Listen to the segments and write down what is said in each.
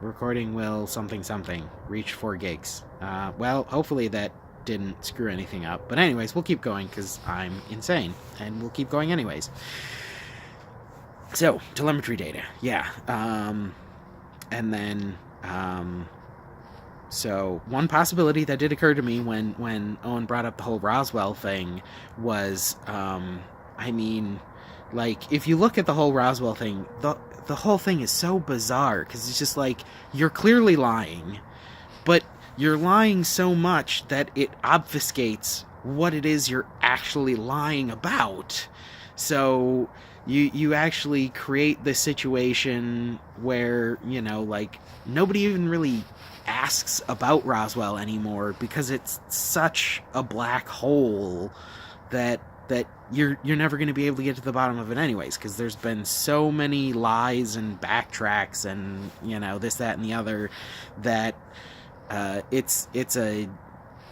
recording will something reach 4 gigs. Well, hopefully that didn't screw anything up. But anyways, we'll keep going because I'm insane, and we'll keep going anyways. So, telemetry data, yeah. And then, so one possibility that did occur to me when Owen brought up the whole Roswell thing was, if you look at the whole Roswell thing, the whole thing is so bizarre, because it's just like, you're clearly lying, but you're lying so much that it obfuscates what it is you're actually lying about. So you actually create this situation where, nobody even really asks about Roswell anymore, because it's such a black hole that you're never going to be able to get to the bottom of it anyways, because there's been so many lies and backtracks and, this, that, and the other, that it's a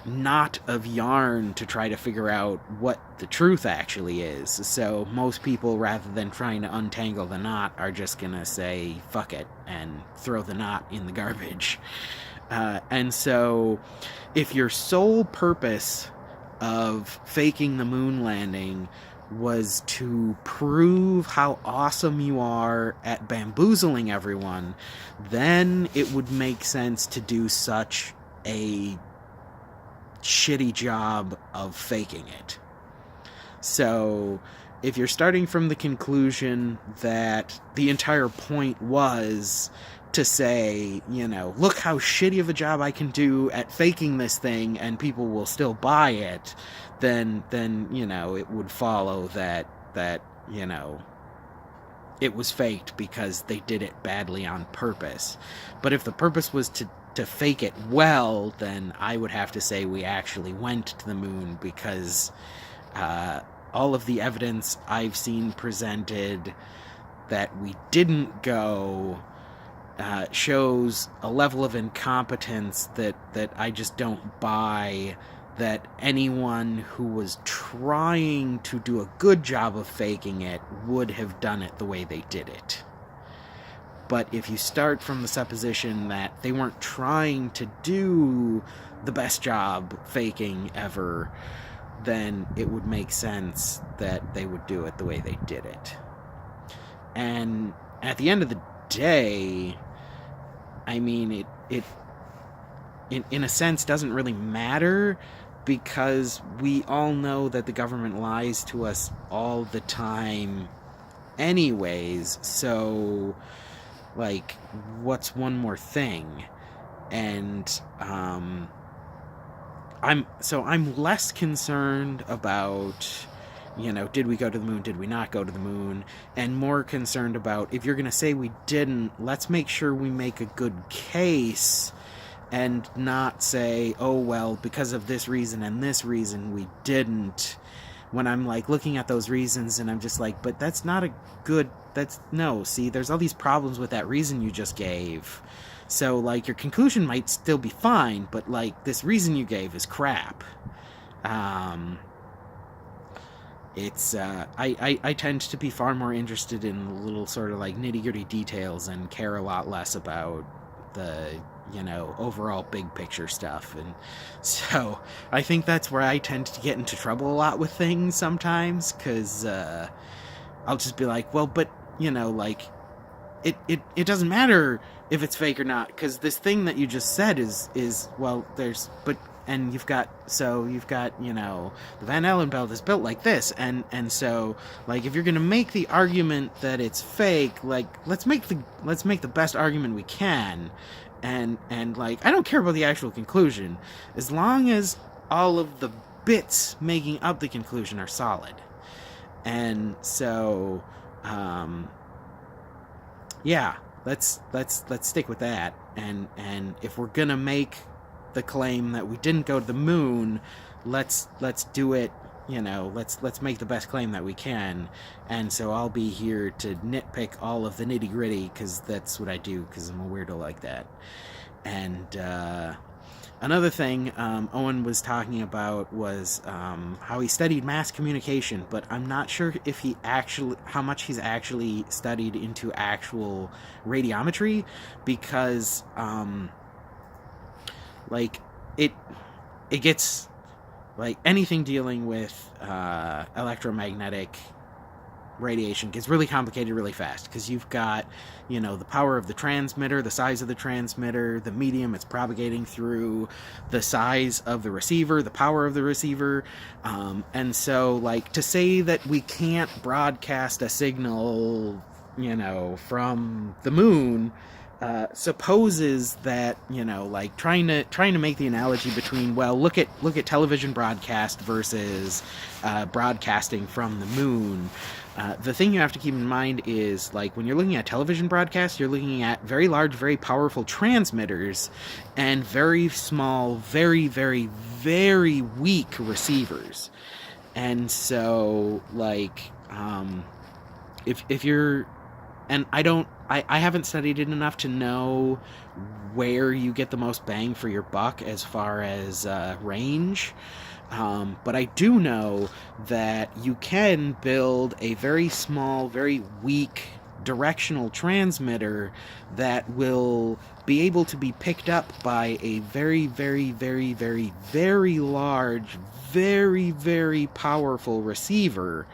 knot of yarn to try to figure out what the truth actually is. So most people, rather than trying to untangle the knot, are just gonna say fuck it and throw the knot in the garbage. And so if your sole purpose of faking the moon landing was to prove how awesome you are at bamboozling everyone, then it would make sense to do such a shitty job of faking it. So if you're starting from the conclusion that the entire point was to say, look how shitty of a job I can do at faking this thing and people will still buy it, then it would follow that it was faked because they did it badly on purpose. But if the purpose was to fake it well, then I would have to say we actually went to the moon, because all of the evidence I've seen presented that we didn't go shows a level of incompetence that I just don't buy, that anyone who was trying to do a good job of faking it would have done it the way they did it. But if you start from the supposition that they weren't trying to do the best job faking ever, then it would make sense that they would do it the way they did it. And at the end of the day, it in a sense doesn't really matter, because we all know that the government lies to us all the time anyways. So what's one more thing? And I'm less concerned about, did we go to the moon, did we not go to the moon, and more concerned about, if you're going to say we didn't, let's make sure we make a good case, and not say, oh, well, because of this reason and this reason we didn't, when I'm looking at those reasons and I'm just but that's not a good, see, there's all these problems with that reason you just gave. So your conclusion might still be fine, but this reason you gave is crap. I tend to be far more interested in the little sort of nitty-gritty details and care a lot less about the overall big picture stuff. And so I think that's where I tend to get into trouble a lot with things sometimes, because I'll just be well, but it doesn't matter if it's fake or not, because this thing that you just said is well, there's, but, and you've got the Van Allen belt is built like this, and so if you're gonna make the argument that it's fake, let's make the best argument we can. And I don't care about the actual conclusion, as long as all of the bits making up the conclusion are solid. And so, yeah, let's stick with that. And if we're gonna make the claim that we didn't go to the moon, let's do it. Let's make the best claim that we can. And so I'll be here to nitpick all of the nitty gritty, because that's what I do, because I'm a weirdo like that. And Another thing Owen was talking about was how he studied mass communication, but I'm not sure if he actually, how much he's actually studied into actual radiometry, because like it it gets, like, anything dealing with electromagnetic radiation gets really complicated really fast, because you've got, the power of the transmitter, the size of the transmitter, the medium it's propagating through, the size of the receiver, the power of the receiver. And so, like, to say that we can't broadcast a signal, from the moon, supposes that, like, trying to make the analogy between, well, look at television broadcast versus broadcasting from the moon. The thing you have to keep in mind is, like, when you're looking at television broadcasts, you're looking at very large, very powerful transmitters and very small, very, very, very weak receivers. And so, like, if you're, and I haven't studied it enough to know where you get the most bang for your buck as far as range. But I do know that you can build a very small, very weak directional transmitter that will be able to be picked up by a very, very, very, very, very large, very, very powerful receiver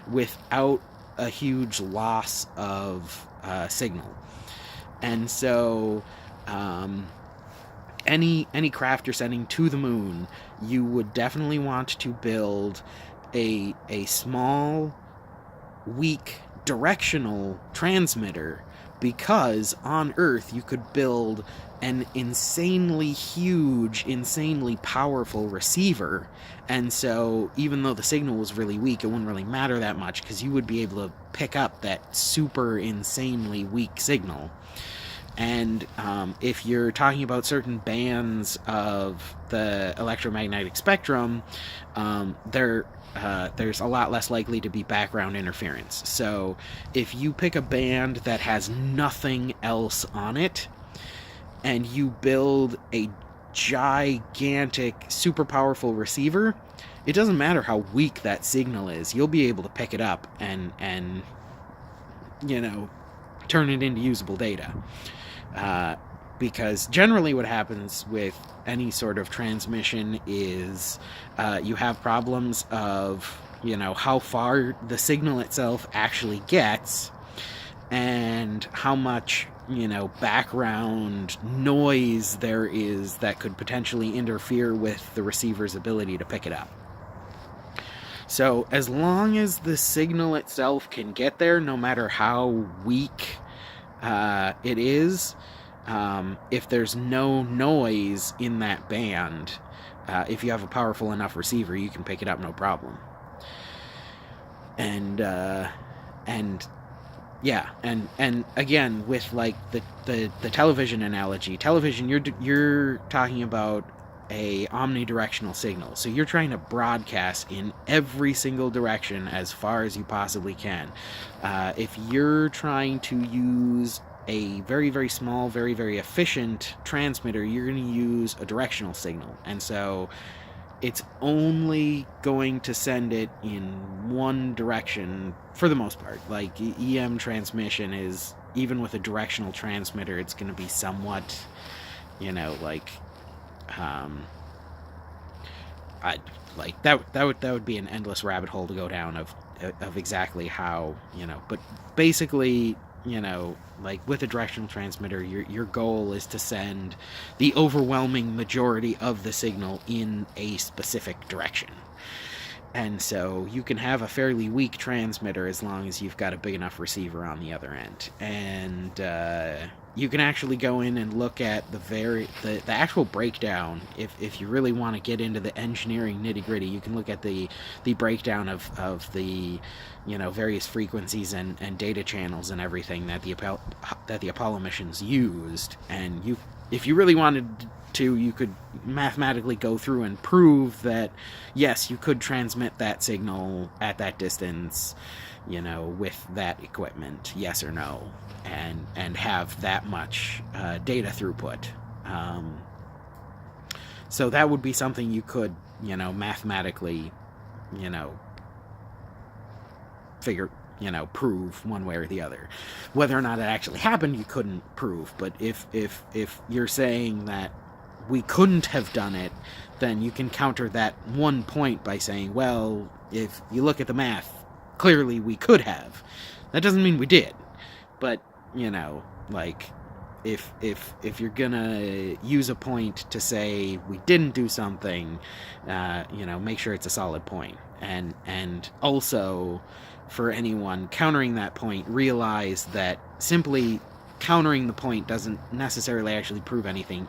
without a huge loss of signal. And so any craft you're sending to the moon, you would definitely want to build a small, weak, directional transmitter, because on Earth you could build an insanely huge, insanely powerful receiver, and so even though the signal was really weak, it wouldn't really matter that much, because you would be able to pick up that super insanely weak signal. And if you're talking about certain bands of the electromagnetic spectrum, there's a lot less likely to be background interference. So if you pick a band that has nothing else on it, and you build a gigantic, super powerful receiver, it doesn't matter how weak that signal is. You'll be able to pick it up and turn it into usable data. Because generally what happens with any sort of transmission is you have problems of, how far the signal itself actually gets, and how much, background noise there is that could potentially interfere with the receiver's ability to pick it up. So as long as the signal itself can get there, no matter how weak it is, if there's no noise in that band, if you have a powerful enough receiver, you can pick it up no problem. And again, with, like, the television analogy, you're talking about a omnidirectional signal, so you're trying to broadcast in every single direction as far as you possibly can. If you're trying to use a very, very small, very, very efficient transmitter, you're going to use a directional signal, and so it's only going to send it in one direction for the most part. Like, EM transmission is, even with a directional transmitter, it's going to be somewhat, that would be an endless rabbit hole to go down of exactly how, but basically, like, with a directional transmitter, your goal is to send the overwhelming majority of the signal in a specific direction. And so you can have a fairly weak transmitter as long as you've got a big enough receiver on the other end. And you can actually go in and look at the actual breakdown. If you really want to get into the engineering nitty-gritty, you can look at the breakdown of the various frequencies and data channels and everything that the Apollo missions used. And if you really wanted to, you could mathematically go through and prove that, yes, you could transmit that signal at that distance, with that equipment, yes or no, and have that much data throughput. So that would be something you could, mathematically, you know, figure, prove one way or the other. Whether or not it actually happened, you couldn't prove. But if you're saying that we couldn't have done it, then you can counter that one point by saying, well, if you look at the math, clearly we could have. That doesn't mean we did. But, like, if you're gonna use a point to say we didn't do something, make sure it's a solid point. And also, for anyone countering that point, realize that simply countering the point doesn't necessarily actually prove anything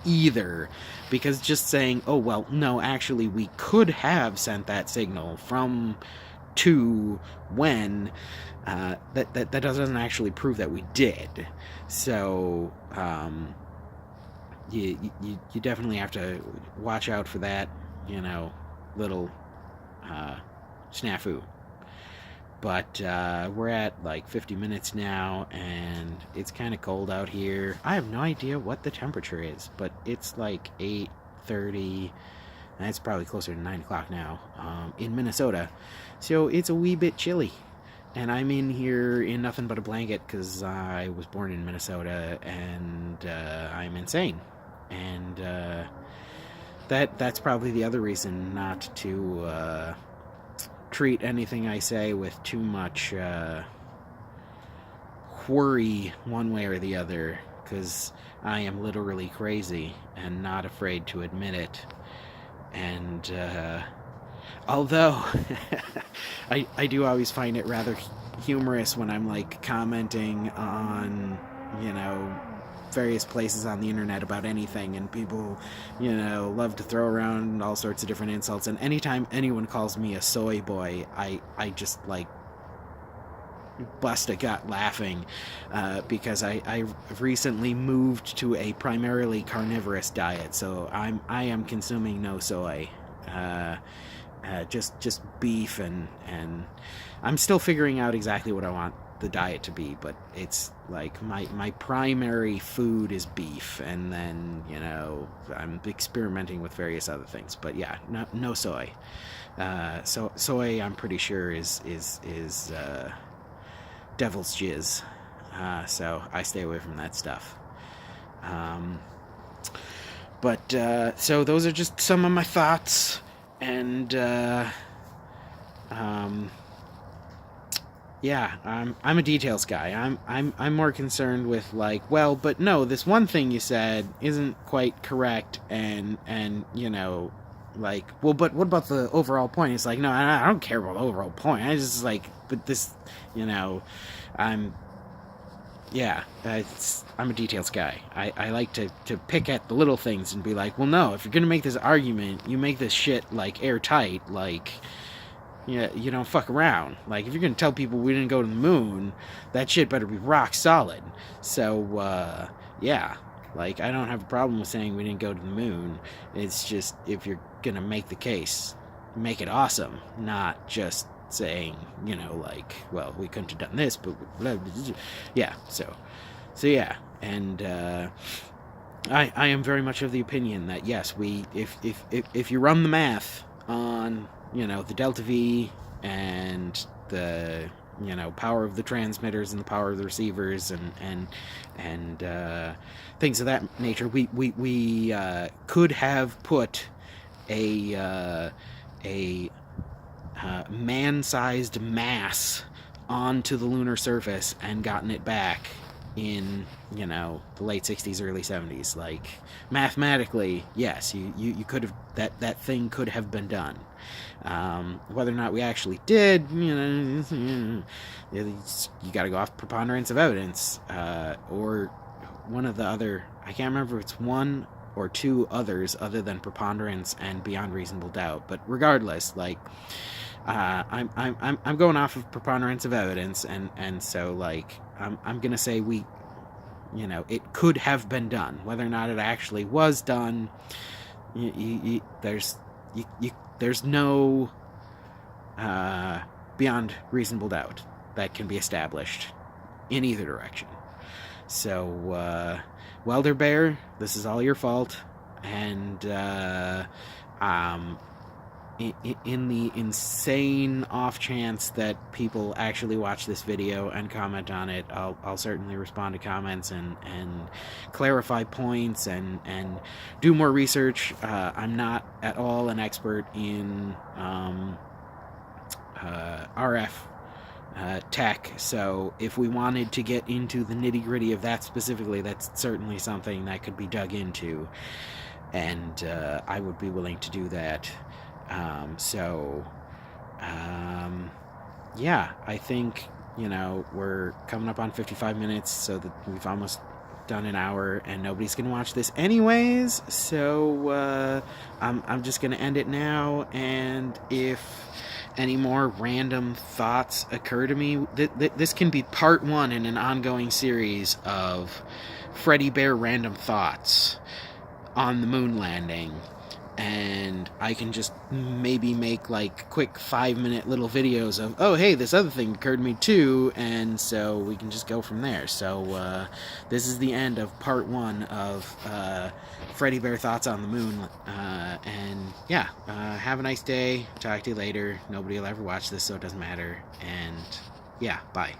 either, because just saying, oh well, no, actually we could have sent that signal from to when, that doesn't actually prove that we did. So you definitely have to watch out for that, little snafu. But we're at like 50 minutes now, and it's kind of cold out here. I have no idea what the temperature is, but it's like 8:30, and it's probably closer to 9 o'clock now in Minnesota. So it's a wee bit chilly. And I'm in here in nothing but a blanket because I was born in Minnesota, and I'm insane. And that's probably the other reason not to treat anything I say with too much worry one way or the other, because I am literally crazy and not afraid to admit it. And although I do always find it rather humorous when I'm like commenting on, various places on the internet about anything, and people, love to throw around all sorts of different insults, and anytime anyone calls me a soy boy, I just like bust a gut laughing, because I recently moved to a primarily carnivorous diet, so I am consuming no soy, just beef, and I'm still figuring out exactly what I want the diet to be, but it's like my primary food is beef, and then I'm experimenting with various other things, but yeah, no soy. So soy, I'm pretty sure is devil's jizz, so I stay away from that stuff. But so those are just some of my thoughts, and yeah, I'm a details guy. I'm more concerned with like, well, but no, this one thing you said isn't quite correct, and like, well, but what about the overall point? It's like, no, I don't care about the overall point. I just like, but this, I'm a details guy. I like to pick at the little things and be like, well, no, if you're gonna make this argument, you make this shit like airtight, like. Yeah, you don't fuck around. Like, if you're gonna tell people we didn't go to the moon, that shit better be rock solid. So, yeah. Like, I don't have a problem with saying we didn't go to the moon. It's just, if you're gonna make the case, make it awesome. Not just saying, like, well, we couldn't have done this, but blah, blah, blah. Yeah, so yeah. And, I am very much of the opinion that, yes, if you run the math on... the delta V and the power of the transmitters and the power of the receivers and things of that nature, we could have put a man-sized mass onto the lunar surface and gotten it back in the late 60s, early 70s. Like, mathematically, yes, you could have, that thing could have been done. Whether or not we actually did, you gotta go off preponderance of evidence, or one of the other, I can't remember if it's one or two others other than preponderance and beyond reasonable doubt, but regardless, like, I'm going off of preponderance of evidence, and so like I'm gonna say we, it could have been done. Whether or not it actually was done, there's no beyond reasonable doubt that can be established in either direction. So, Welder Bear, this is all your fault. And um, in the insane off chance that people actually watch this video and comment on it, I'll certainly respond to comments and clarify points and do more research. I'm not at all an expert in RF tech, so if we wanted to get into the nitty gritty of that specifically, that's certainly something that could be dug into, and I would be willing to do that. Yeah, I think, we're coming up on 55 minutes, so that we've almost done an hour, and nobody's gonna watch this anyways, so I'm just gonna end it now. And if any more random thoughts occur to me, this can be part one in an ongoing series of Freddy Bear random thoughts on the moon landing, and I can just maybe make like quick 5-minute little videos of, oh hey, this other thing occurred to me too, and so we can just go from there. So this is the end of part one of Freddy Bear thoughts on the moon, and yeah, have a nice day, talk to you later. Nobody will ever watch this, so it doesn't matter, and yeah, bye.